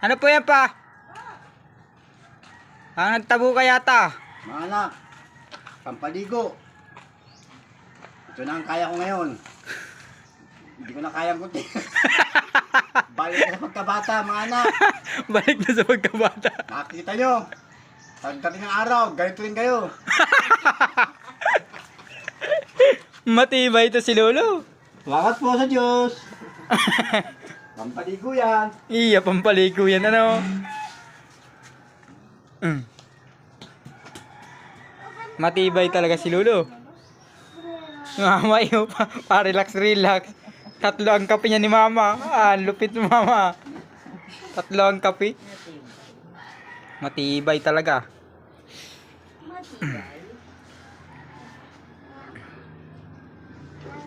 Ano po yan pa? Nagtabo ka yata. Mga anak, pampaligo. Ito na ang kaya ko ngayon. Hindi ko na kayang kunti. Balik na sa pagkabata, mga anak. Balik na sa pagkabata. Nakikita nyo. Pagdating ng araw, ganito rin kayo. Matibay ito si Lolo. Salamat po sa Diyos. Pampaligo yan. Iya, pampaligo yan, ano? Matibay talaga si Lolo. Mama, iyo pa relax. Tatlo ang kape niya ni Mama. Lupit mo, Mama. Tatlo ang kape. Matibay talaga.